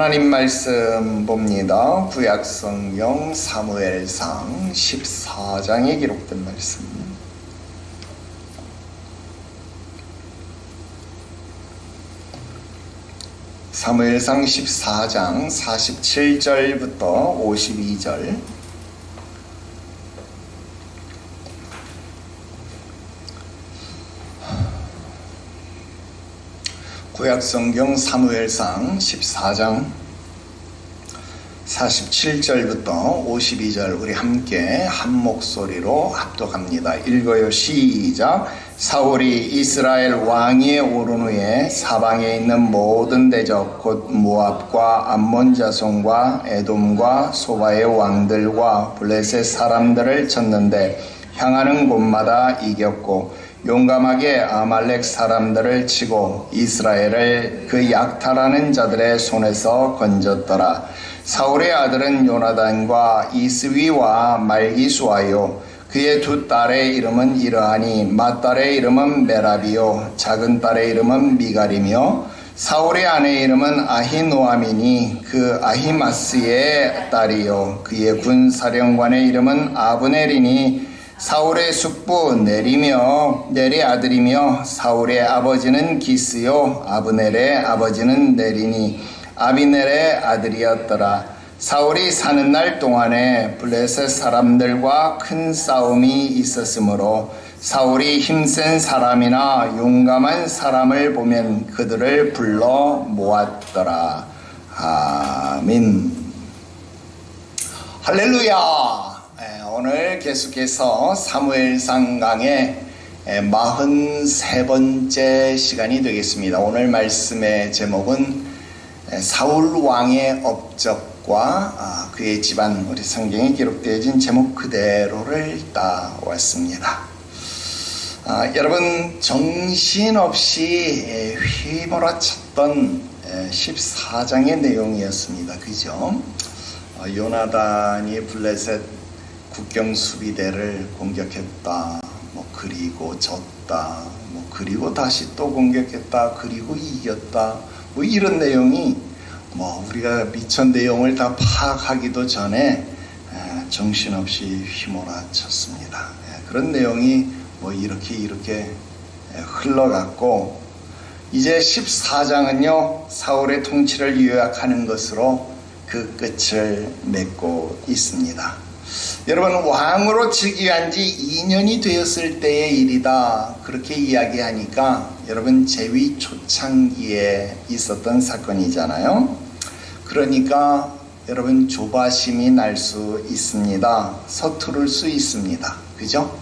하나님 말씀 봅니다. 구약성경 사무엘상 14장에 기록된 말씀. 사무엘상 14장 47절부터 52절. 구약성경 사무엘상 14장 47절부터 52절 우리 함께 한 목소리로 합독합니다. 읽어요. 시작. 사울이 이스라엘 왕위에 오른 후에 사방에 있는 모든 대적 곧 모압과 암몬 자손과 에돔과 소바의 왕들과 블레셋 사람들을 쳤는데 향하는 곳마다 이겼고 용감하게 아말렉 사람들을 치고 이스라엘을 그 약탈하는 자들의 손에서 건졌더라. 사울의 아들은 요나단과 이스위와 말기수아요. 그의 두 딸의 이름은 이러하니 맏딸의 이름은 메라비요 작은 딸의 이름은 미갈이며 사울의 아내의 이름은 아히노아미니 그 아히마스의 딸이요 그의 군사령관의 이름은 아브넬이니 사울의 숙부 넬의 아들이며 사울의 아버지는 기스요 아브넬의 아버지는 넬이니 아비넬의 아들이었더라. 사울이 사는 날 동안에 블레셋 사람들과 큰 싸움이 있었으므로 사울이 힘센 사람이나 용감한 사람을 보면 그들을 불러 모았더라. 아멘. 할렐루야. 오늘 계속해서 사무엘상 강의 43번째 시간이 되겠습니다. 오늘 말씀의 제목은 사울 왕의 업적과 그의 집안, 우리 성경에 기록되어진 제목 그대로를 따왔습니다. 여러분 정신없이 휘몰아쳤던 14장의 내용이었습니다. 그죠? 요나단이 블레셋 국경 수비대를 공격했다. 그리고 졌다. 그리고 다시 또 공격했다. 그리고 이겼다. 이런 내용이 우리가 미처 내용을 다 파악하기도 전에 정신없이 휘몰아쳤습니다. 그런 내용이 이렇게 흘러갔고 이제 14장은요 사울의 통치를 요약하는 것으로 그 끝을 맺고 있습니다. 여러분 왕으로 즉위한 지 2년이 되었을 때의 일이다 그렇게 이야기하니까 여러분 제위 초창기에 있었던 사건이잖아요. 그러니까 여러분 조바심이 날 수 있습니다. 서투를 수 있습니다. 그죠?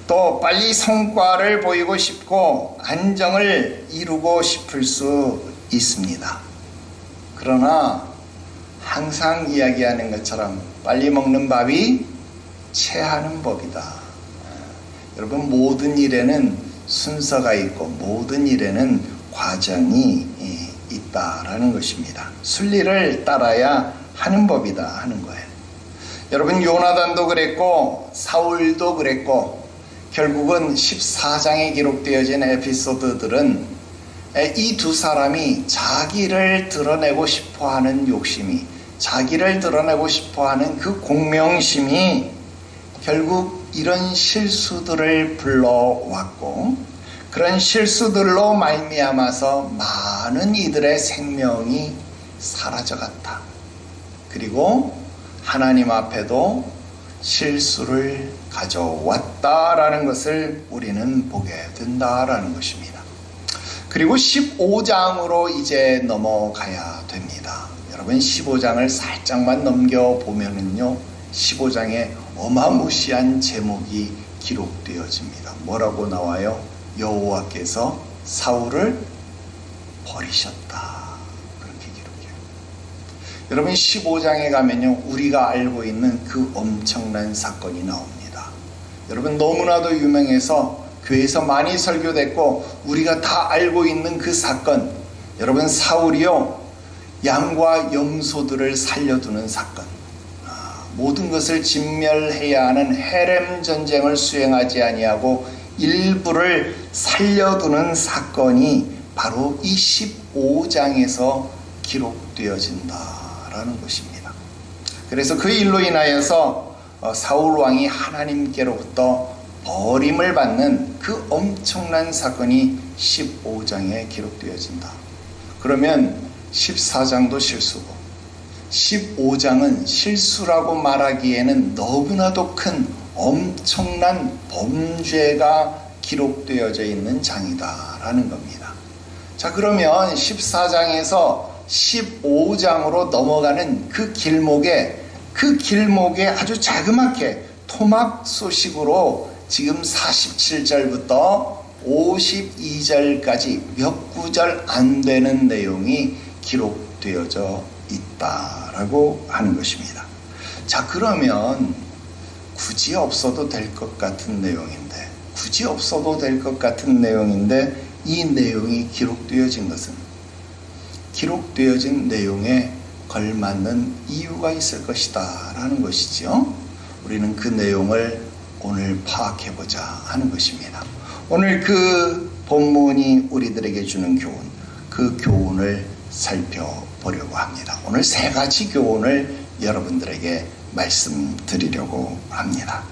또 빨리 성과를 보이고 싶고 안정을 이루고 싶을 수 있습니다. 그러나 항상 이야기하는 것처럼 빨리 먹는 밥이 체하는 법이다. 여러분 모든 일에는 순서가 있고 모든 일에는 과정이 있다라는 것입니다. 순리를 따라야 하는 법이다 하는 거예요. 여러분 요나단도 그랬고 사울도 그랬고 결국은 14장에 기록되어진 에피소드들은 이 두 사람이 자기를 드러내고 싶어하는 욕심이 자기를 드러내고 싶어하는 그 공명심이 결국 이런 실수들을 불러왔고 그런 실수들로 말미암아서 많은 이들의 생명이 사라져갔다. 그리고 하나님 앞에도 실수를 가져왔다라는 것을 우리는 보게 된다라는 것입니다. 그리고 15장으로 이제 넘어가야 됩니다. 여러분 15장을 살짝만 넘겨보면은요 15장에 어마무시한 제목이 기록되어집니다. 뭐라고 나와요? 여호와께서 사울을 버리셨다. 그렇게 기록해요. 여러분 15장에 가면요 우리가 알고 있는 그 엄청난 사건이 나옵니다. 여러분 너무나도 유명해서 교회에서 많이 설교됐고 우리가 다 알고 있는 그 사건. 여러분 사울이요 양과 염소들을 살려두는 사건, 모든 것을 진멸해야 하는 헤렘 전쟁을 수행하지 아니하고 일부를 살려두는 사건이 바로 이 15장에서 기록되어진다라는 것입니다. 그래서 그 일로 인하여서 사울 왕이 하나님께로부터 버림을 받는 그 엄청난 사건이 15장에 기록되어진다. 그러면 14장도 실수고 15장은 실수라고 말하기에는 너무나도 큰 엄청난 범죄가 기록되어져 있는 장이다라는 겁니다. 자, 그러면 14장에서 15장으로 넘어가는 그 길목에 아주 자그맣게 토막 소식으로 지금 47절부터 52절까지 몇 구절 안 되는 내용이 기록되어져 있다라고 하는 것입니다. 자, 그러면 굳이 없어도 될 것 같은 내용인데 이 내용이 기록되어진 것은 기록되어진 내용에 걸맞는 이유가 있을 것이다 라는 것이죠. 우리는 그 내용을 오늘 파악해보자 하는 것입니다. 오늘 그 본문이 우리들에게 주는 교훈, 그 교훈을 살펴보려고 합니다. 오늘 세 가지 교훈을 여러분들에게 말씀드리려고 합니다.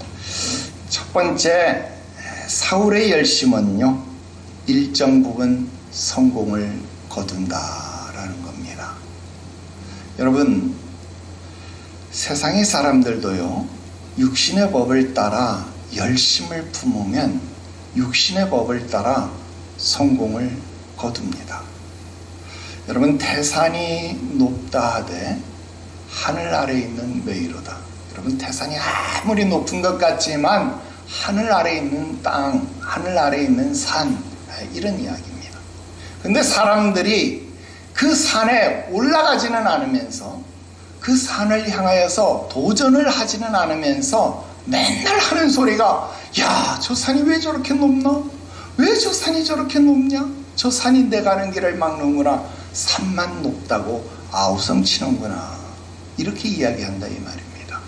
첫 번째, 사울의 열심은요, 일정 부분 성공을 거둔다라는 겁니다. 여러분, 세상의 사람들도요, 육신의 법을 따라 열심을 품으면 육신의 법을 따라 성공을 거둡니다. 여러분, 태산이 높다 하되 하늘 아래에 있는 메이로다. 여러분, 태산이 아무리 높은 것 같지만 하늘 아래에 있는 땅, 하늘 아래에 있는 산, 이런 이야기입니다. 근데 사람들이 그 산에 올라가지는 않으면서 그 산을 향하여서 도전을 하지는 않으면서 맨날 하는 소리가, 야, 저 산이 왜 저렇게 높나? 왜 저 산이 저렇게 높냐? 저 산이 내 가는 길을 막는구나. 산만 높다고 아우성 치는구나. 이렇게 이야기한다 이 말입니다.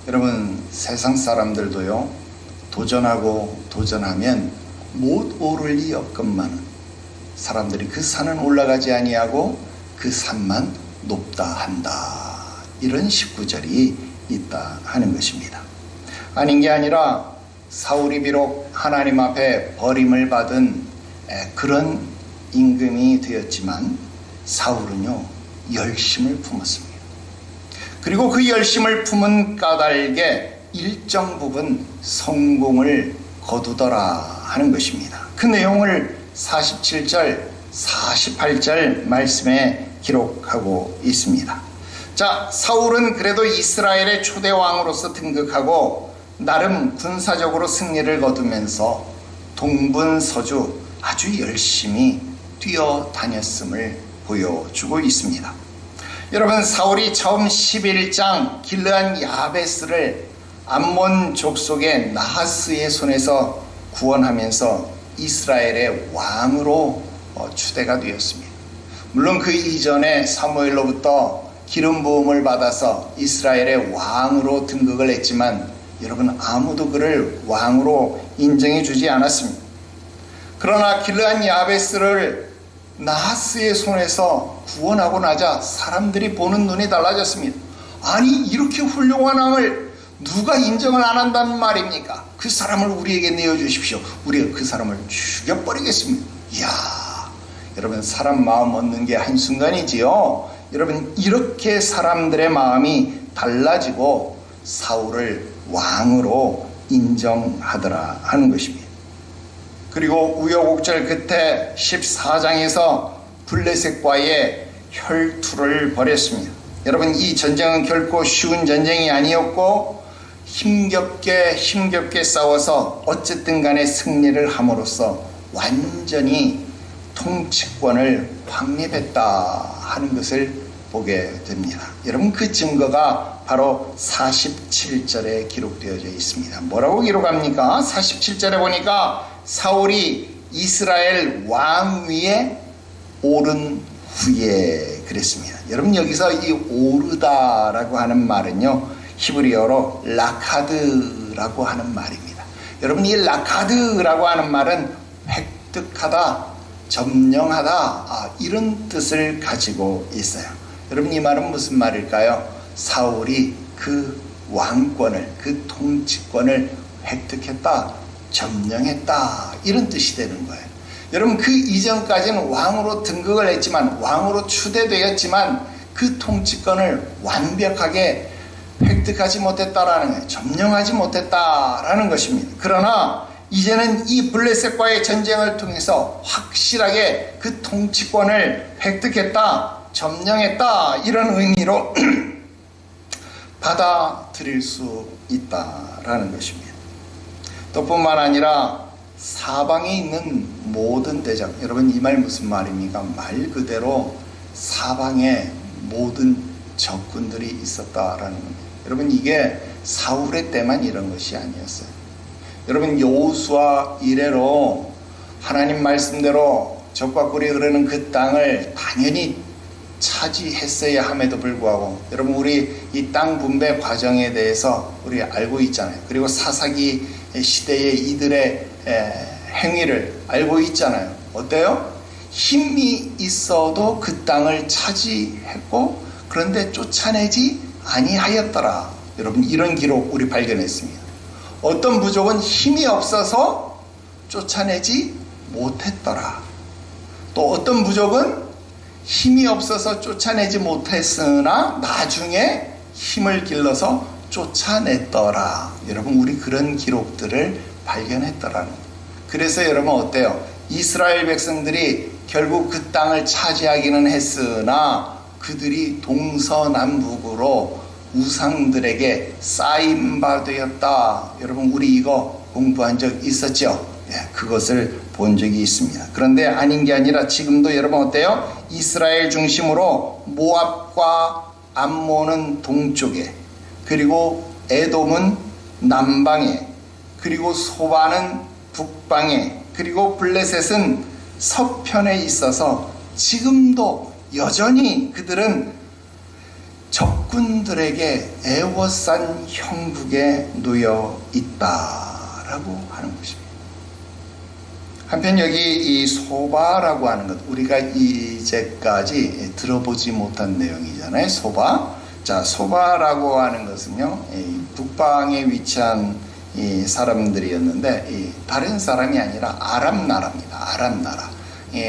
여러분, 세상 사람들도요, 도전하면 못 오를 리 없건만은 사람들이 그 산은 올라가지 아니하고 그 산만 높다 한다. 이런 19절이 있다 하는 것입니다. 아닌 게 아니라 사울이 비록 하나님 앞에 버림을 받은 그런 임금이 되었지만 사울은요, 열심을 품었습니다. 그리고 그 열심을 품은 까닭에 일정 부분 성공을 거두더라 하는 것입니다. 그 내용을 47절, 48절 말씀에 기록하고 있습니다. 자, 사울은 그래도 이스라엘의 초대 왕으로서 등극하고 나름 군사적으로 승리를 거두면서 동분서주 아주 열심히 뛰어다녔음을 보여주고 있습니다. 여러분, 사울이 처음 11장 길르앗 야베스를 암몬 족속의 나하스의 손에서 구원하면서 이스라엘의 왕으로 추대가 되었습니다. 물론 그 이전에 사무엘로부터 기름 부음을 받아서 이스라엘의 왕으로 등극을 했지만 여러분, 아무도 그를 왕으로 인정해 주지 않았습니다. 그러나 길르앗 야베스를 나하스의 손에서 구원하고 나자 사람들이 보는 눈이 달라졌습니다. 아니, 이렇게 훌륭한 왕을 누가 인정을 안 한다는 말입니까? 그 사람을 우리에게 내어주십시오. 우리가 그 사람을 죽여버리겠습니다. 이야, 여러분, 사람 마음 얻는 게 한순간이지요. 여러분, 이렇게 사람들의 마음이 달라지고 사울을 왕으로 인정하더라 하는 것입니다. 그리고 우여곡절 끝에 14장에서 블레셋과의 혈투를 벌였습니다. 여러분, 이 전쟁은 결코 쉬운 전쟁이 아니었고 힘겹게 싸워서 어쨌든 간에 승리를 함으로써 완전히 통치권을 확립했다 하는 것을 보게 됩니다. 여러분, 그 증거가 바로 47절에 기록되어져 있습니다. 뭐라고 기록합니까? 47절에 보니까 사울이 이스라엘 왕 위에 오른 후에 그랬습니다. 여러분, 여기서 이 오르다라고 하는 말은요, 히브리어로 라카드라고 하는 말입니다. 여러분, 이 라카드라고 하는 말은 획득하다, 점령하다, 이런 뜻을 가지고 있어요. 여러분, 이 말은 무슨 말일까요? 사울이 그 왕권을, 그 통치권을 획득했다, 점령했다, 이런 뜻이 되는 거예요. 여러분, 그 이전까지는 왕으로 등극을 했지만, 왕으로 추대되었지만 그 통치권을 완벽하게 획득하지 못했다라는 거예요. 점령하지 못했다라는 것입니다. 그러나 이제는 이 블레셋과의 전쟁을 통해서 확실하게 그 통치권을 획득했다, 점령했다, 이런 의미로 받아들일 수 있다라는 것입니다. 또 뿐만 아니라 사방에 있는 모든 대적, 여러분, 이 말 무슨 말입니까? 말 그대로 사방에 모든 적군들이 있었다라는 겁니다. 여러분, 이게 사울의 때만 이런 것이 아니었어요. 여러분, 여호수아 이래로 하나님 말씀대로 적과 꿀이 흐르는 그 땅을 당연히 차지했어야 함에도 불구하고, 여러분, 우리 이 땅 분배 과정에 대해서 우리 알고 있잖아요. 그리고 사사기 시대의 이들의 행위를 알고 있잖아요. 어때요? 힘이 있어도 그 땅을 차지했고, 그런데 쫓아내지 아니하였더라. 여러분, 이런 기록 우리 발견했습니다. 어떤 부족은 힘이 없어서 쫓아내지 못했더라. 또 어떤 부족은 힘이 없어서 쫓아내지 못했으나 나중에 힘을 길러서 쫓아냈더라. 여러분, 우리 그런 기록들을 발견했더라는 거예요. 그래서 여러분, 어때요? 이스라엘 백성들이 결국 그 땅을 차지하기는 했으나 그들이 동서남북으로 우상들에게 쌓임바 되었다. 여러분, 우리 이거 공부한 적 있었죠? 그것을 본 적이 있습니다. 그런데 아닌 게 아니라 지금도 여러분 어때요? 이스라엘 중심으로 모압과 암몬은 동쪽에, 그리고 에돔은 남방에, 그리고 소바는 북방에, 그리고 블레셋은 서편에 있어서 지금도 여전히 그들은 적군들에게 애워싼 형국에 놓여 있다라고 하는 것입니다. 한편 여기 이 소바라고 하는 것, 우리가 이제까지 들어보지 못한 내용이잖아요. 소바. 자, 소바라고 하는 것은요, 북방에 위치한 이 사람들이었는데, 다른 사람이 아니라 아람 나라입니다. 아람 나라.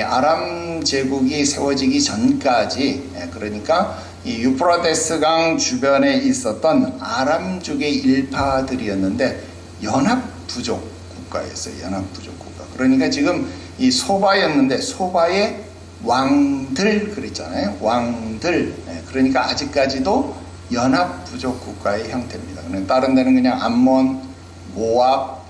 아람 제국이 세워지기 전까지, 그러니까 이 유프라테스 강 주변에 있었던 아람족의 일파들이었는데, 연합부족 국가였어요. 연합부족 국가. 그러니까 지금 이 소바였는데, 소바의 왕들 그랬잖아요. 왕들. 그러니까 아직까지도 연합부족 국가의 형태입니다. 다른 데는 그냥 암몬, 모압,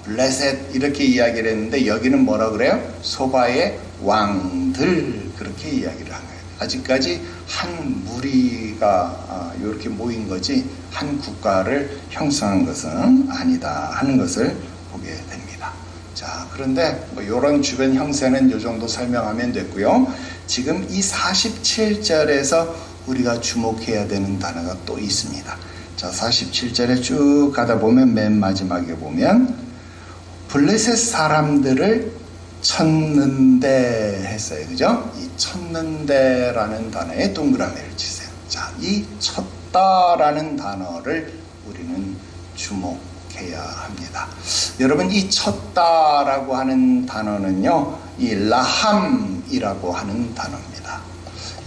블레셋 이렇게 이야기를 했는데, 여기는 뭐라 그래요? 소바의 왕들, 그렇게 이야기를 한 거예요. 아직까지 한 무리가 이렇게 모인 거지 한 국가를 형성한 것은 아니다 하는 것을 보게 됩니다. 자, 그런데 뭐 이런 주변 형세는 이 정도 설명하면 됐고요. 지금 이 47절에서 우리가 주목해야 되는 단어가 또 있습니다. 자, 47절에 쭉 가다 보면 맨 마지막에 보면 블레셋 사람들을 쳤는데 했어요. 그죠? 이 쳤는데라는 단어에 동그라미를 치세요. 자, 이 쳤다라는 단어를 우리는 주목해야 합니다. 여러분, 이 쳤다라고 하는 단어는요, 이 라함이라고 하는 단어입니다.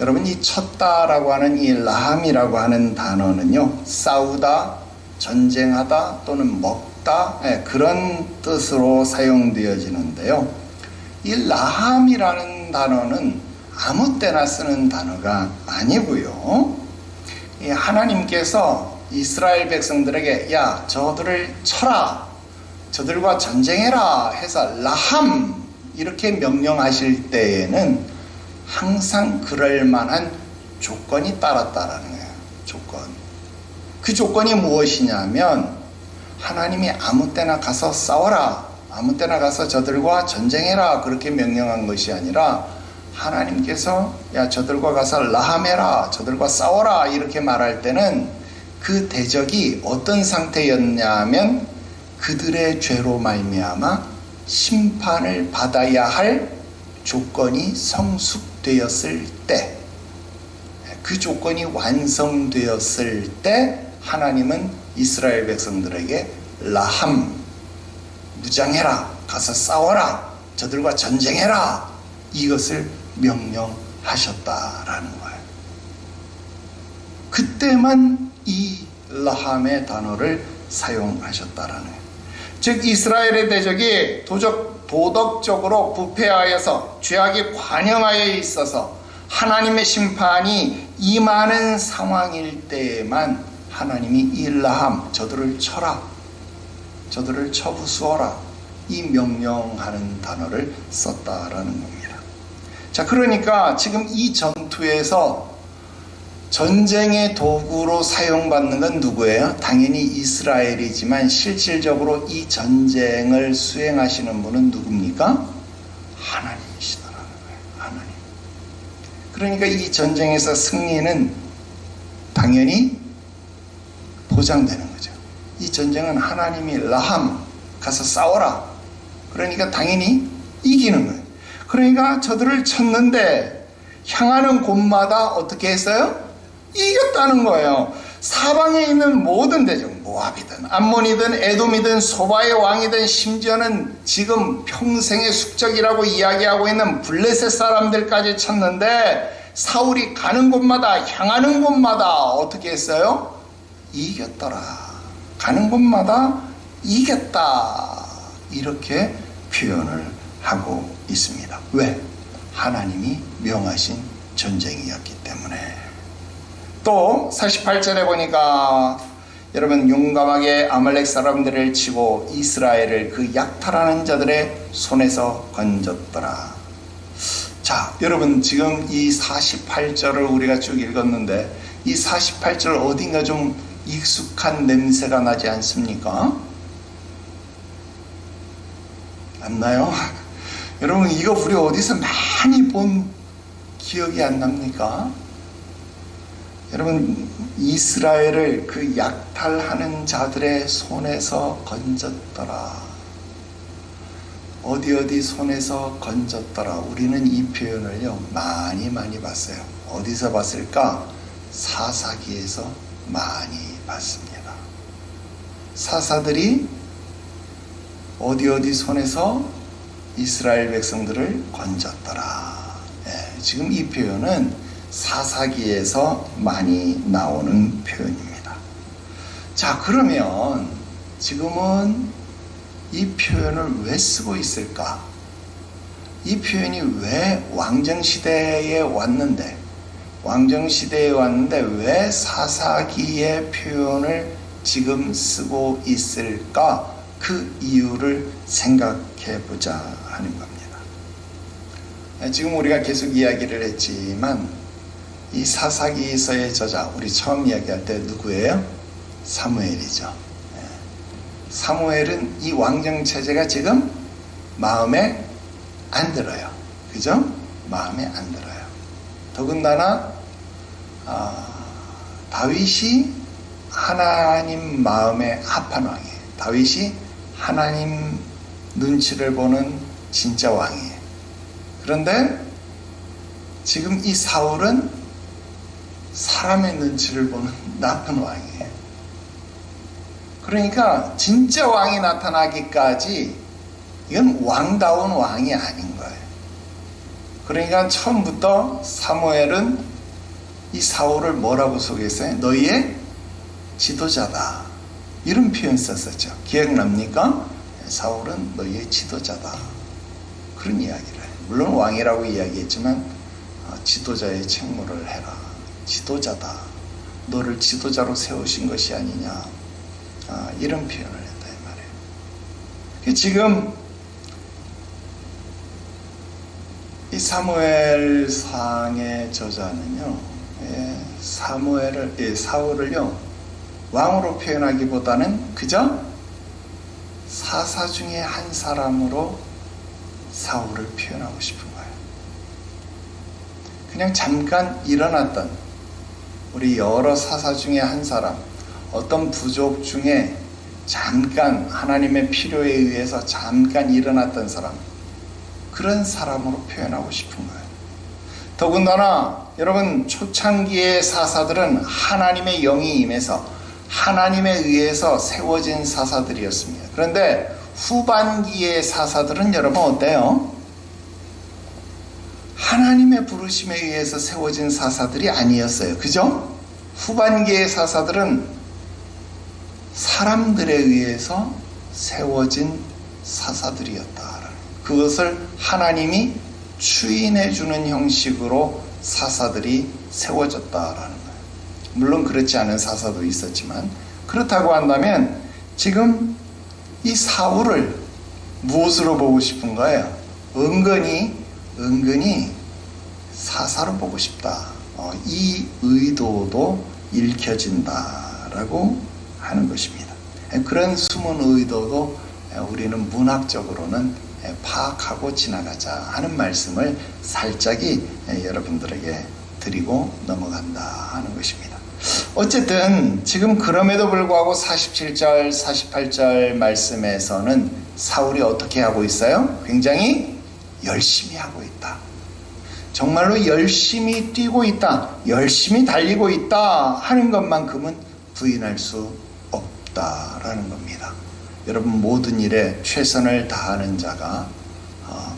여러분, 이 쳤다라고 하는 이 라함이라고 하는 단어는요, 싸우다, 전쟁하다 또는 먹다, 그런 뜻으로 사용되어지는데요. 이 라함이라는 단어는 아무 때나 쓰는 단어가 아니고요. 하나님께서 이스라엘 백성들에게 야, 저들을 쳐라, 저들과 전쟁해라 해서 라함 이렇게 명령하실 때에는 항상 그럴 만한 조건이 따랐다라는 거예요. 조건. 그 조건이 무엇이냐면, 하나님이 아무 때나 가서 싸워라, 아무 때나 가서 저들과 전쟁해라 그렇게 명령한 것이 아니라, 하나님께서 야, 저들과 가서 라함해라, 저들과 싸워라 이렇게 말할 때는 그 대적이 어떤 상태였냐면 그들의 죄로 말미암아 심판을 받아야 할 조건이 성숙되었을 때, 그 조건이 완성되었을 때 하나님은 이스라엘 백성들에게 라함, 무장해라, 가서 싸워라, 저들과 전쟁해라, 이것을 명령하셨다라는 거예요. 그때만 이 라함의 단어를 사용하셨다라는 거예요. 즉 이스라엘의 대적이 도덕적으로 부패하여서 죄악이 관영하여 있어서 하나님의 심판이 임하는 상황일 때에만 하나님이 이 라함, 저들을 쳐라, 저들을 쳐부수어라, 이 명령하는 단어를 썼다라는 겁니다. 자, 그러니까 지금 이 전투에서 전쟁의 도구로 사용받는 건 누구예요? 당연히 이스라엘이지만 실질적으로 이 전쟁을 수행하시는 분은 누굽니까? 하나님이시더라는 거예요. 하나님. 그러니까 이 전쟁에서 승리는 당연히 보장되는 거죠. 이 전쟁은 하나님이 라함, 가서 싸워라, 그러니까 당연히 이기는 거예요. 그러니까 저들을 쳤는데 향하는 곳마다 어떻게 했어요? 이겼다는 거예요. 사방에 있는 모든 대적, 모압이든 암몬이든 에돔이든 소바의 왕이든 심지어는 지금 평생의 숙적이라고 이야기하고 있는 블레셋 사람들까지 쳤는데 사울이 가는 곳마다, 향하는 곳마다 어떻게 했어요? 이겼더라. 가는 곳마다 이겼다, 이렇게 표현을 하고 있습니다. 왜? 하나님이 명하신 전쟁이었기 때문에. 또 48절에 보니까 여러분, 용감하게 아말렉 사람들을 치고 이스라엘을 그 약탈하는 자들의 손에서 건졌더라. 자, 여러분, 지금 이 48절을 우리가 쭉 읽었는데 이 48절 어딘가 좀 익숙한 냄새가 나지 않습니까? 안 나요? 여러분, 이거 우리 어디서 많이 본 기억이 안 납니까? 여러분, 이스라엘을 그 약탈하는 자들의 손에서 건졌더라. 어디 손에서 건졌더라. 우리는 이 표현을요 많이 봤어요. 어디서 봤을까? 사사기에서 많이 봤습니다. 사사들이 어디 손에서 이스라엘 백성들을 건졌더라. 지금 이 표현은 사사기에서 많이 나오는 표현입니다. 자, 그러면 지금은 이 표현을 왜 쓰고 있을까? 이 표현이 왜 왕정시대에 왔는데 왜 사사기의 표현을 지금 쓰고 있을까? 그 이유를 생각해 보자 하는 겁니다. 지금 우리가 계속 이야기를 했지만 이 사사기서의 저자, 우리 처음 이야기할 때 누구예요? 사무엘이죠. 사무엘은 이 왕정체제가 지금 마음에 안 들어요. 그죠? 마음에 안 들어요. 더군다나 다윗이 하나님 마음에 합한 왕이에요. 다윗이 하나님 눈치를 보는 진짜 왕이에요. 그런데 지금 이 사울은 사람의 눈치를 보는 나쁜 왕이에요. 그러니까 진짜 왕이 나타나기까지 이건 왕다운 왕이 아닌 거예요. 그러니까 처음부터 사무엘은 이 사울을 뭐라고 소개했어요? 너희의 지도자다, 이런 표현 썼었죠. 기억납니까? 사울은 너희의 지도자다, 그런 이야기를 해요. 물론 왕이라고 이야기했지만 지도자의 책무를 해라, 지도자다, 너를 지도자로 세우신 것이 아니냐, 이런 표현을 했다 이 말이에요. 지금 이 사무엘상의 저자는요, 사울을요 왕으로 표현하기보다는 그저 사사 중에 한 사람으로 사울을 표현하고 싶은 거예요. 그냥 잠깐 일어났던, 우리 여러 사사 중에 한 사람, 어떤 부족 중에 잠깐 하나님의 필요에 의해서 잠깐 일어났던 사람, 그런 사람으로 표현하고 싶은 거예요. 더군다나 여러분, 초창기의 사사들은 하나님의 영이 임해서 하나님에 의해서 세워진 사사들이었습니다. 그런데 후반기의 사사들은 여러분 어때요? 하나님의 부르심에 의해서 세워진 사사들이 아니었어요. 그죠? 후반기의 사사들은 사람들에 의해서 세워진 사사들이었다. 그것을 하나님이 추인해 주는 형식으로 사사들이 세워졌다라는 거예요. 물론 그렇지 않은 사사도 있었지만, 그렇다고 한다면 지금 이 사울을 무엇으로 보고 싶은 거예요? 은근히 사사로 보고 싶다. 이 의도도 읽혀진다라고 하는 것입니다. 그런 숨은 의도도 우리는 문학적으로는 파악하고 지나가자 하는 말씀을 살짝이 여러분들에게 드리고 넘어간다 하는 것입니다. 어쨌든 지금 그럼에도 불구하고 47절, 48절 말씀에서는 사울이 어떻게 하고 있어요? 굉장히 열심히 하고 있다. 정말로 열심히 뛰고 있다. 열심히 달리고 있다 하는 것만큼은 부인할 수 없다라는 겁니다. 여러분, 모든 일에 최선을 다하는 자가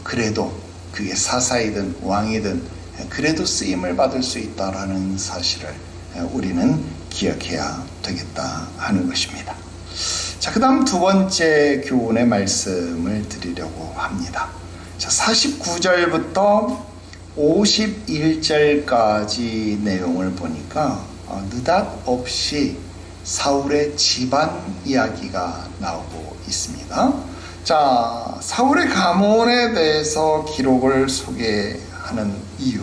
그래도 그게 사사이든 왕이든 그래도 쓰임을 받을 수 있다라는 사실을 우리는 기억해야 되겠다 하는 것입니다. 자, 그 다음 두 번째 교훈의 말씀을 드리려고 합니다. 자, 49절부터 51절까지 내용을 보니까 느닷없이 사울의 집안 이야기가 나오고 있습니다. 자, 사울의 가문에 대해서 기록을 소개하는 이유.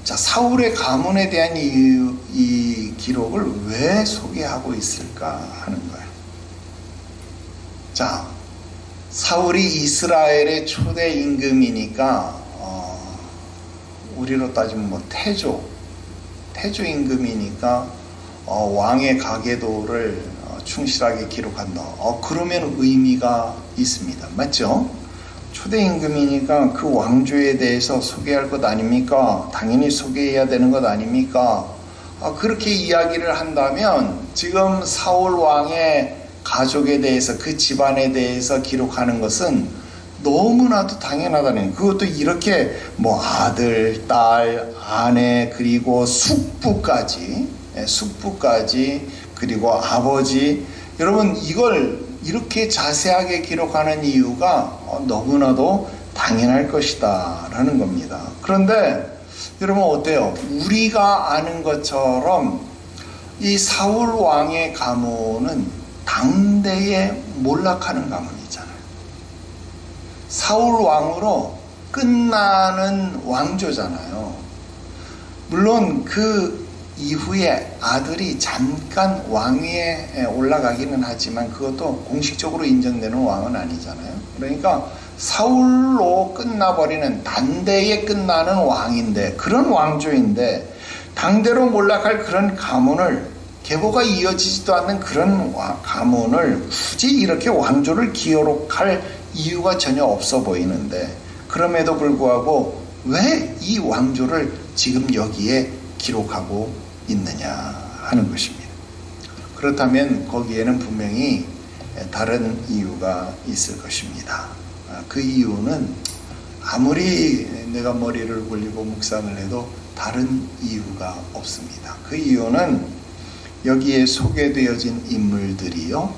자, 사울의 가문에 대한 이 기록을 왜 소개하고 있을까 하는 거예요. 자, 사울이 이스라엘의 초대 임금이니까 우리로 따지면 뭐 태조 임금이니까 왕의 가계도를 충실하게 기록한다. 그러면 의미가 있습니다. 맞죠? 초대 임금이니까 그 왕조에 대해서 소개할 것 아닙니까? 당연히 소개해야 되는 것 아닙니까? 그렇게 이야기를 한다면 지금 사울 왕의 가족에 대해서, 그 집안에 대해서 기록하는 것은 너무나도 당연하다는, 그것도 이렇게 뭐 아들, 딸, 아내, 그리고 숙부까지, 그리고 아버지, 여러분 이걸 이렇게 자세하게 기록하는 이유가 너무나도 당연할 것이다 라는 겁니다. 그런데 여러분 어때요? 우리가 아는 것처럼 이 사울 왕의 가문은 당대에 몰락하는 가문이잖아요. 사울 왕으로 끝나는 왕조잖아요. 물론 그 이후에 아들이 잠깐 왕위에 올라가기는 하지만 그것도 공식적으로 인정되는 왕은 아니잖아요. 그러니까 사울로 끝나버리는, 단대에 끝나는 왕인데, 그런 왕조인데 당대로 몰락할 그런 가문을, 계보가 이어지지도 않는 그런 가문을 굳이 이렇게 왕조를 기록할 이유가 전혀 없어 보이는데, 그럼에도 불구하고 왜 이 왕조를 지금 여기에 기록하고 있느냐 하는 것입니다. 그렇다면 거기에는 분명히 다른 이유가 있을 것입니다. 그 이유는 아무리 내가 머리를 굴리고 묵상을 해도 다른 이유가 없습니다. 그 이유는 여기에 소개되어진 인물들이요,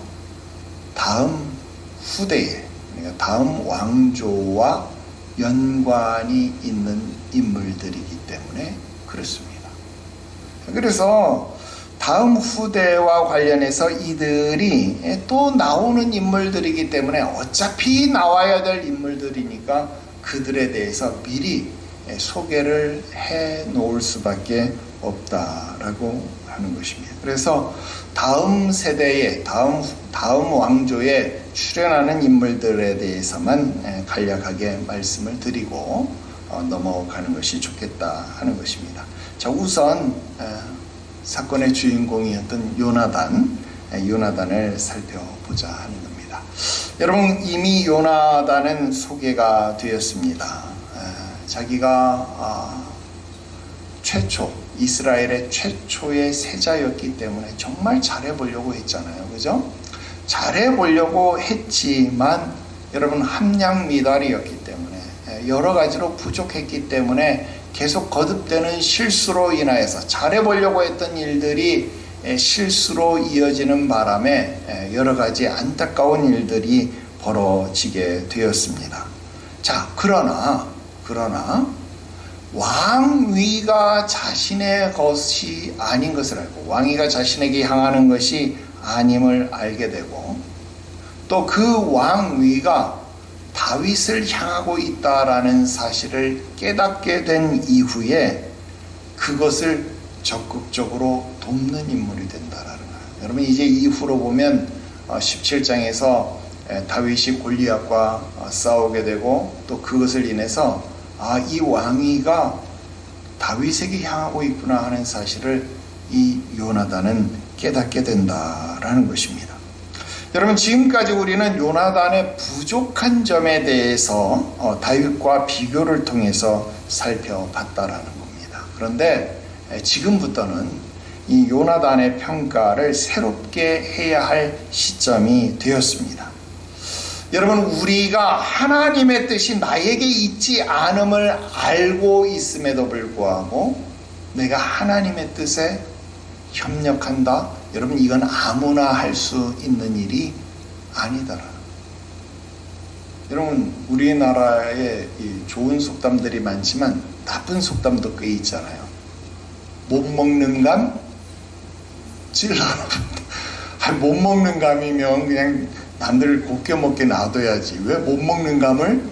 다음 후대에, 그러니까 다음 왕조와 연관이 있는 인물들이기 때문에 그렇습니다. 그래서 다음 후대와 관련해서 이들이 또 나오는 인물들이기 때문에 어차피 나와야 될 인물들이니까 그들에 대해서 미리 소개를 해 놓을 수밖에 없다라고 하는 것입니다. 그래서 다음 세대에, 다음 왕조에 출연하는 인물들에 대해서만 간략하게 말씀을 드리고 넘어가는 것이 좋겠다 하는 것입니다. 자, 우선 사건의 주인공이었던 요나단을 살펴보자 하는 겁니다. 여러분, 이미 요나단은 소개가 되었습니다. 자기가 이스라엘의 최초의 세자였기 때문에 정말 잘해보려고 했잖아요. 그죠? 잘해보려고 했지만 여러분, 함량미달이었기 때문에 여러 가지로 부족했기 때문에 계속 거듭되는 실수로 인하여서 잘해보려고 했던 일들이 실수로 이어지는 바람에 여러 가지 안타까운 일들이 벌어지게 되었습니다. 자, 그러나 왕위가 자신의 것이 아닌 것을 알고, 왕위가 자신에게 향하는 것이 아님을 알게 되고, 또 그 왕위가 다윗을 향하고 있다라는 사실을 깨닫게 된 이후에 그것을 적극적으로 돕는 인물이 된다라는 거예요. 여러분, 이제 이후로 보면 17장에서 다윗이 골리앗과 싸우게 되고, 또 그것을 인해서 이 왕위가 다윗에게 향하고 있구나 하는 사실을 이 요나단은 깨닫게 된다라는 것입니다. 여러분, 지금까지 우리는 요나단의 부족한 점에 대해서 다윗과 비교를 통해서 살펴봤다라는 겁니다. 그런데 지금부터는 이 요나단의 평가를 새롭게 해야 할 시점이 되었습니다. 여러분, 우리가 하나님의 뜻이 나에게 있지 않음을 알고 있음에도 불구하고 내가 하나님의 뜻에 협력한다? 여러분, 이건 아무나 할 수 있는 일이 아니더라. 여러분, 우리나라에 좋은 속담들이 많지만 나쁜 속담도 꽤 있잖아요. 못 먹는 감 찔러. 못 먹는 감이면 그냥 남들 곱게 먹게 놔둬야지. 왜 못 먹는 감을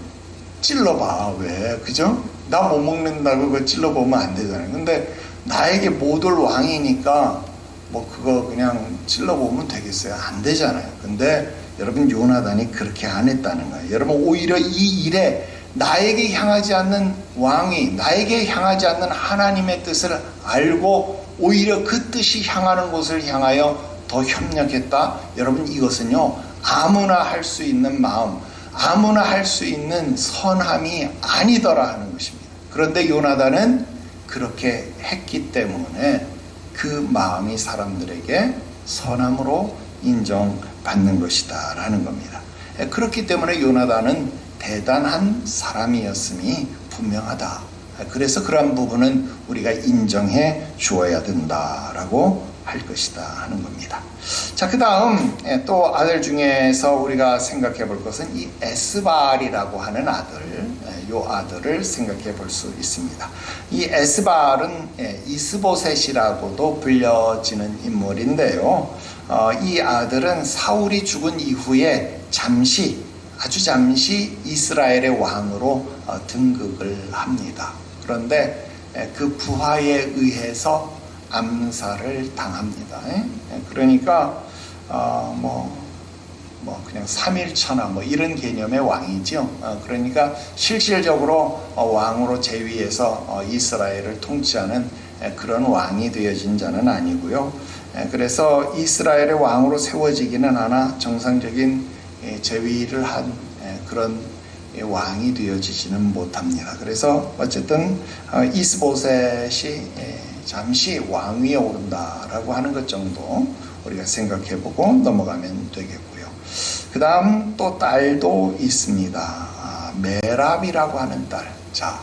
찔러봐? 왜? 그죠? 나 못 먹는다고 그거 찔러보면 안 되잖아요. 근데 나에게 못 올 왕이니까 뭐 그거 그냥 찔러보면 되겠어요? 안 되잖아요. 근데 여러분, 요나단이 그렇게 안 했다는 거예요. 여러분, 오히려 이 일에 나에게 향하지 않는 왕이, 나에게 향하지 않는 하나님의 뜻을 알고 오히려 그 뜻이 향하는 곳을 향하여 더 협력했다. 여러분, 이것은요, 아무나 할 수 있는 마음, 아무나 할 수 있는 선함이 아니더라 하는 것입니다. 그런데 요나단은 그렇게 했기 때문에 그 마음이 사람들에게 선함으로 인정받는 것이다 라는 겁니다. 그렇기 때문에 요나단은 대단한 사람이었음이 분명하다. 그래서 그러한 부분은 우리가 인정해 주어야 된다라고 할 것이다 하는 겁니다. 자, 그 다음 또 아들 중에서 우리가 생각해 볼 것은 이 에스발이라고 하는 아들, 요 아들을 생각해 볼 수 있습니다. 이 에스발은 이스보셋이라고도 불려지는 인물인데요. 이 아들은 사울이 죽은 이후에 아주 잠시 이스라엘의 왕으로 등극을 합니다. 그런데 그 부하에 의해서 암살을 당합니다. 그러니까 그냥 3일천하 이런 개념의 왕이죠. 그러니까 실질적으로 왕으로 재위해서 이스라엘을 통치하는 그런 왕이 되어진 자는 아니고요. 그래서 이스라엘의 왕으로 세워지기는 하나 정상적인 재위를 한 그런 왕이 되어지지는 못합니다. 그래서 어쨌든 이스보셋이 잠시 왕위에 오른다라고 하는 것 정도 우리가 생각해보고 넘어가면 되겠고요. 그 다음 또 딸도 있습니다. 메랍이라고 하는 딸. 자,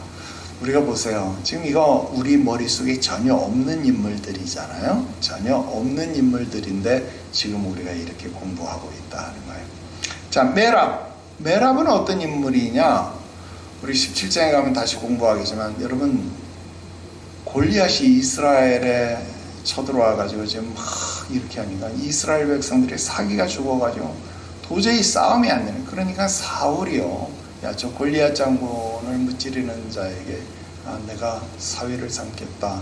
우리가 보세요. 지금 이거 우리 머릿속에 전혀 없는 인물들이잖아요. 전혀 없는 인물들인데 지금 우리가 이렇게 공부하고 있다는 거예요. 자, 메랍은 어떤 인물이냐? 우리 17장에 가면 다시 공부하겠지만, 여러분, 골리앗이 이스라엘에 쳐들어와 가지고 지금 막 이렇게 하니까 이스라엘 백성들이 사기가 죽어가지고 도저히 싸움이 안 되는. 그러니까 사울이요, 야, 저 골리앗 장군을 무찌르는 자에게 내가 사위를 삼겠다.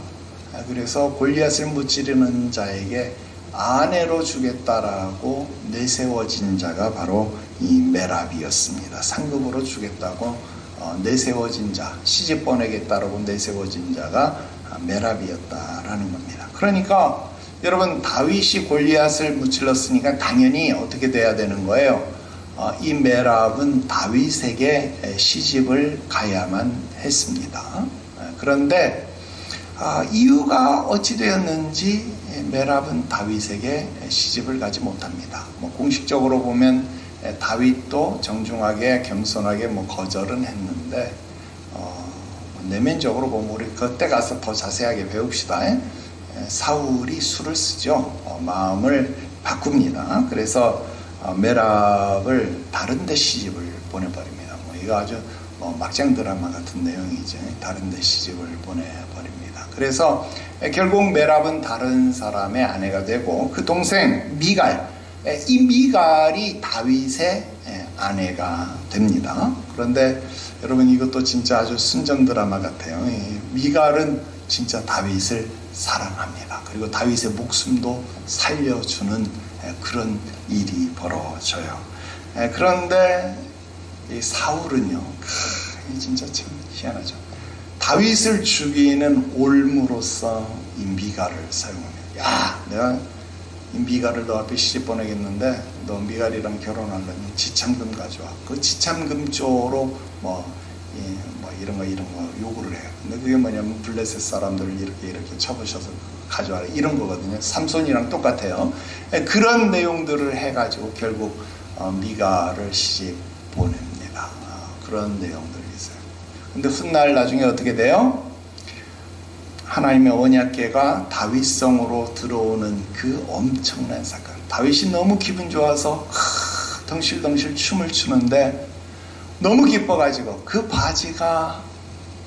그래서 골리앗을 무찌르는 자에게 아내로 주겠다라고 내세워진 자가 바로 이 메랍이었습니다. 상급으로 주겠다고 내세워진 자, 시집 보내겠다라고 내세워진 자가 메랍이었다라는 겁니다. 그러니까 여러분, 다윗이 골리앗을 무찔렀으니까 당연히 어떻게 돼야 되는 거예요? 이 메랍은 다윗에게 시집을 가야만 했습니다. 그런데 이유가 어찌 되었는지 메랍은 다윗에게 시집을 가지 못합니다. 공식적으로 보면 다윗도 정중하게 겸손하게 거절은 했는데 내면적으로 보면 우리 그때 가서 더 자세하게 배웁시다. 사울이 수를 쓰죠. 마음을 바꿉니다. 그래서 메랍을 다른 데 시집을 보내버립니다. 이거 아주 막장 드라마 같은 내용이죠. 다른 데 시집을 보내버립니다. 그래서 결국 메랍은 다른 사람의 아내가 되고 그 동생 미갈, 이 미갈이 다윗의 아내가 됩니다. 그런데 여러분 이것도 진짜 아주 순정 드라마 같아요. 미갈은 진짜 다윗을 사랑합니다. 그리고 다윗의 목숨도 살려주는 그런 일이 벌어져요. 그런데 이 사울은요, 진짜 참 희한하죠. 다윗을 죽이는 올무로서 이 미갈을 사용합니다. 야, 내가 이 미갈을 너 앞에 시집 보내겠는데 너 미갈이랑 결혼하려면 지참금 가져와. 그 지참금 쪽으로 이런 거 요구를 해요. 근데 그게 뭐냐면 블레셋 사람들을 이렇게 쳐부셔서 가져와라 이런 거거든요. 삼손이랑 똑같아요. 그런 내용들을 해가지고 결국 미갈을 시집 보냅니다. 그런 내용들이 있어요. 근데 훗날 나중에 어떻게 돼요? 하나님의 언약궤가 다윗성으로 들어오는 그 엄청난 사건. 다윗이 너무 기분 좋아서 덩실덩실 춤을 추는데 너무 기뻐가지고 그 바지가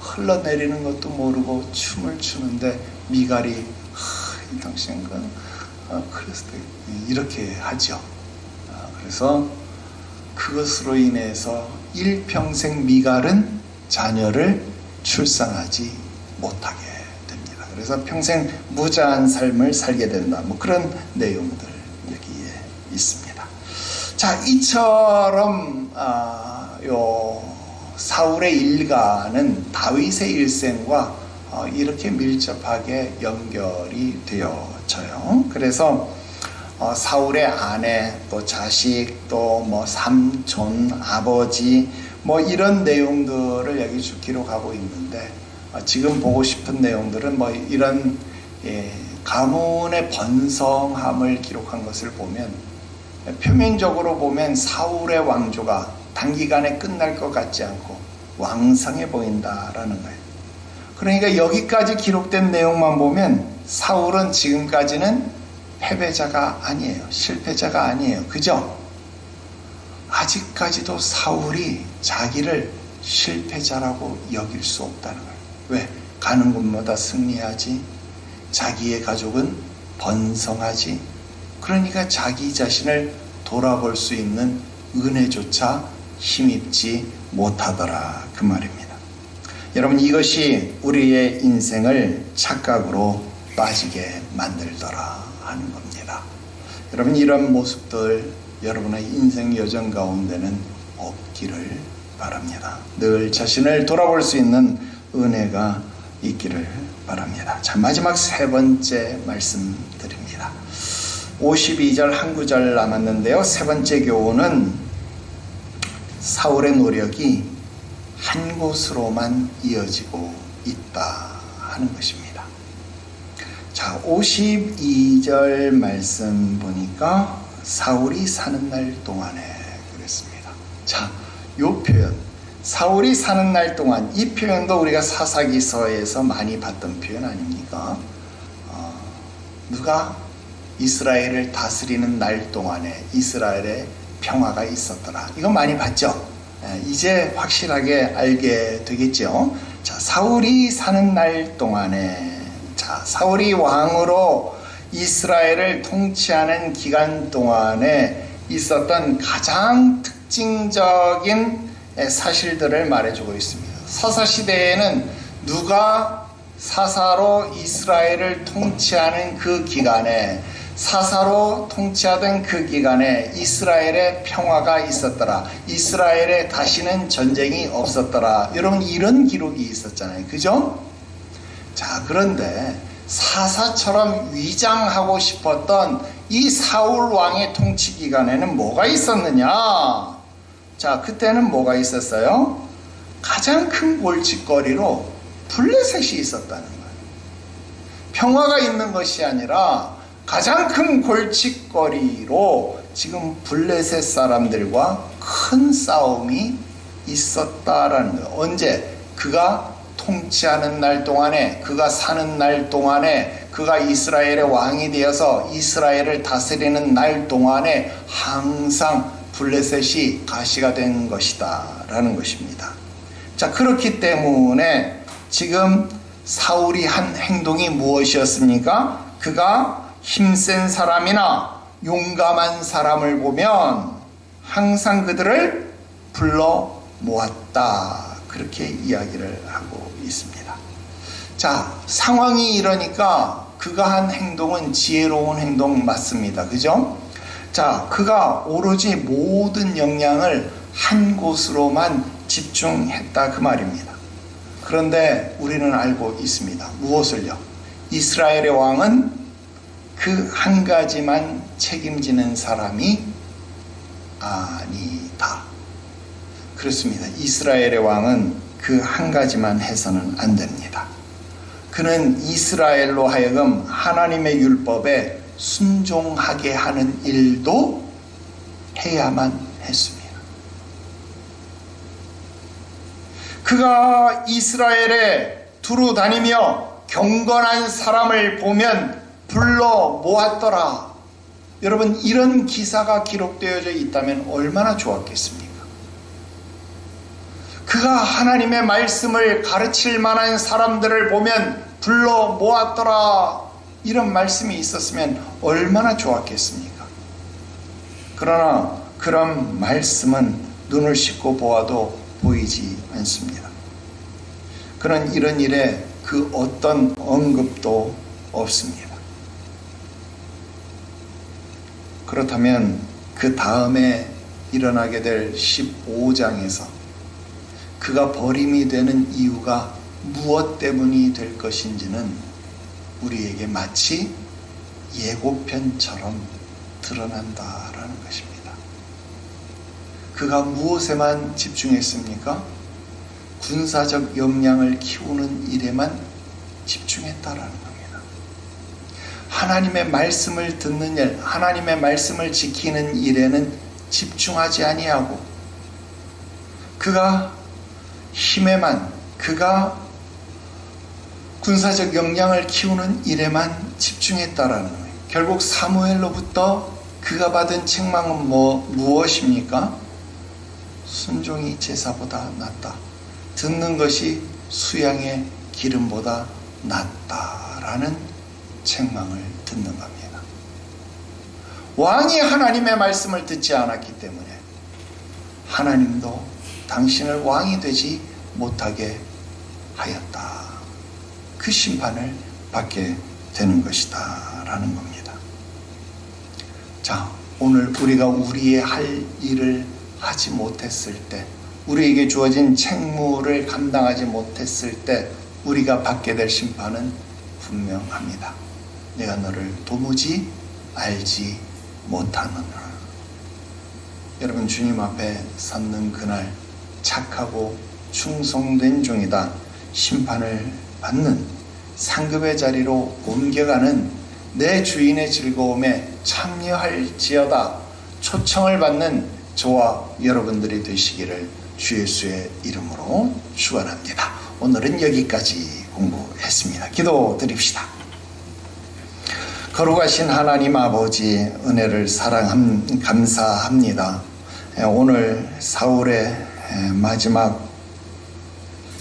흘러내리는 것도 모르고 춤을 추는데 미갈이 당신 그래서 이렇게 하죠. 그래서 그것으로 인해서 일평생 미갈은 자녀를 출산하지 못하게 됩니다. 그래서 평생 무자한 삶을 살게 된다. 그런 내용들 여기에 있습니다. 자, 이처럼 사울의 일가는 다윗의 일생과 이렇게 밀접하게 연결이 되어져요. 그래서 사울의 아내, 또 자식, 또 삼촌, 아버지, 이런 내용들을 여기 쭉 기록하고 있는데, 지금 보고 싶은 내용들은 이런 가문의 번성함을 기록한 것을 보면, 표면적으로 보면 사울의 왕조가 단기간에 끝날 것 같지 않고 왕성해 보인다라는 거예요. 그러니까 여기까지 기록된 내용만 보면 사울은 지금까지는 패배자가 아니에요. 실패자가 아니에요. 그죠? 아직까지도 사울이 자기를 실패자라고 여길 수 없다는 거예요. 왜? 가는 곳마다 승리하지, 자기의 가족은 번성하지, 그러니까 자기 자신을 돌아볼 수 있는 은혜조차 힘입지 못하더라, 그 말입니다. 여러분, 이것이 우리의 인생을 착각으로 빠지게 만들더라 하는 겁니다. 여러분, 이런 모습들 여러분의 인생 여정 가운데는 없기를 바랍니다. 늘 자신을 돌아볼 수 있는 은혜가 있기를 바랍니다. 자, 마지막 세 번째 말씀 드립니다. 52절 한 구절 남았는데요. 세 번째 교훈은 사울의 노력이 한 곳으로만 이어지고 있다 하는 것입니다. 자, 52절 말씀 보니까 사울이 사는 날 동안에 그랬습니다. 자, 요 표현, 사울이 사는 날 동안, 이 표현도 우리가 사사기서에서 많이 봤던 표현 아닙니까? 누가 이스라엘을 다스리는 날 동안에 이스라엘의 평화가 있었더라. 이거 많이 봤죠? 이제 확실하게 알게 되겠죠? 자, 사울이 사는 날 동안에, 자, 사울이 왕으로 이스라엘을 통치하는 기간 동안에 있었던 가장 특징적인 사실들을 말해주고 있습니다. 사사시대에는 누가 사사로 이스라엘을 통치하는 그 기간에, 사사로 통치하던 그 기간에 이스라엘의 평화가 있었더라. 이스라엘에 다시는 전쟁이 없었더라. 여러분, 이런 기록이 있었잖아요. 그죠? 자, 그런데 사사처럼 위장하고 싶었던 이 사울 왕의 통치 기간에는 뭐가 있었느냐? 자, 그때는 뭐가 있었어요? 가장 큰 골칫거리로 블레셋이 있었다는 거예요. 평화가 있는 것이 아니라 가장 큰 골칫거리로 지금 블레셋 사람들과 큰 싸움이 있었다라는 거예요. 언제? 그가 통치하는 날 동안에, 그가 사는 날 동안에, 그가 이스라엘의 왕이 되어서 이스라엘을 다스리는 날 동안에 항상 블레셋이 가시가 된 것이다 라는 것입니다. 자, 그렇기 때문에 지금 사울이 한 행동이 무엇이었습니까? 그가 힘센 사람이나 용감한 사람을 보면 항상 그들을 불러 모았다, 그렇게 이야기를 하고 있습니다. 자, 상황이 이러니까 그가 한 행동은 지혜로운 행동 맞습니다. 그죠? 자, 그가 오로지 모든 역량을 한 곳으로만 집중했다, 그 말입니다. 그런데 우리는 알고 있습니다. 무엇을요? 이스라엘의 왕은 그 한 가지만 책임지는 사람이 아니다. 그렇습니다. 이스라엘의 왕은 그 한 가지만 해서는 안 됩니다. 그는 이스라엘로 하여금 하나님의 율법에 순종하게 하는 일도 해야만 했습니다. 그가 이스라엘에 두루 다니며 경건한 사람을 보면 불러 모았더라. 여러분, 이런 기사가 기록되어져 있다면 얼마나 좋았겠습니까? 그가 하나님의 말씀을 가르칠 만한 사람들을 보면 불러 모았더라, 이런 말씀이 있었으면 얼마나 좋았겠습니까? 그러나 그런 말씀은 눈을 씻고 보아도 보이지 않습니다. 그는 이런 일에 그 어떤 언급도 없습니다. 그렇다면 그 다음에 일어나게 될 15장에서 그가 버림이 되는 이유가 무엇 때문이 될 것인지는 우리에게 마치 예고편처럼 드러난다라는 것입니다. 그가 무엇에만 집중했습니까? 군사적 역량을 키우는 일에만 집중했다라는 겁니다. 하나님의 말씀을 듣는 일, 하나님의 말씀을 지키는 일에는 집중하지 아니하고 그가 힘에만, 그가 군사적 역량을 키우는 일에만 집중했다라는 거예요. 결국 사무엘로부터 그가 받은 책망은 무엇입니까? 순종이 제사보다 낫다. 듣는 것이 수양의 기름보다 낫다라는 책망을 듣는 겁니다. 왕이 하나님의 말씀을 듣지 않았기 때문에 하나님도 당신을 왕이 되지 못하게 하였다. 그 심판을 받게 되는 것이다 라는 겁니다. 자, 오늘 우리가 우리의 할 일을 하지 못했을 때, 우리에게 주어진 책무를 감당하지 못했을 때 우리가 받게 될 심판은 분명합니다. 내가 너를 도무지 알지 못하느라. 여러분, 주님 앞에 섰는 그날 착하고 충성된 종이다, 심판을 받는 상급의 자리로 옮겨가는 내 주인의 즐거움에 참여할지어다 초청을 받는 저와 여러분들이 되시기를 주 예수의 이름으로 축원합니다. 오늘은 여기까지 공부했습니다. 기도드립시다. 거룩하신 하나님 아버지, 은혜를 감사합니다. 오늘 사울의 마지막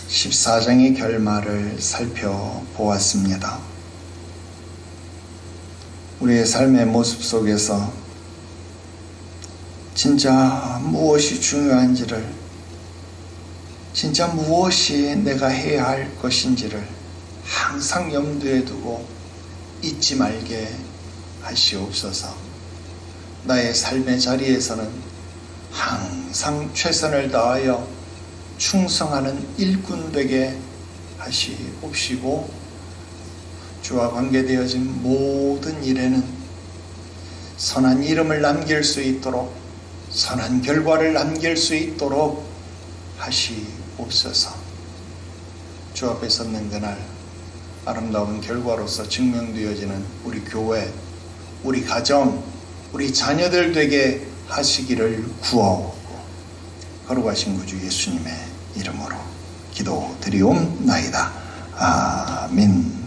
14장의 결말을 살펴보았습니다. 우리의 삶의 모습 속에서 진짜 무엇이 중요한지를, 진짜 무엇이 내가 해야 할 것인지를 항상 염두에 두고 잊지 말게 하시옵소서. 나의 삶의 자리에서는 항상 최선을 다하여 충성하는 일꾼 되게 하시옵시고, 주와 관계되어진 모든 일에는 선한 이름을 남길 수 있도록 선한 결과를 남길 수 있도록 하시옵소서. 주 앞에 섰는 그날 아름다운 결과로서 증명되어지는 우리 교회, 우리 가정, 우리 자녀들 되게 하시기를 구하옵고 거룩하신 구주 예수님의 이름으로 기도드리옵나이다. 아멘.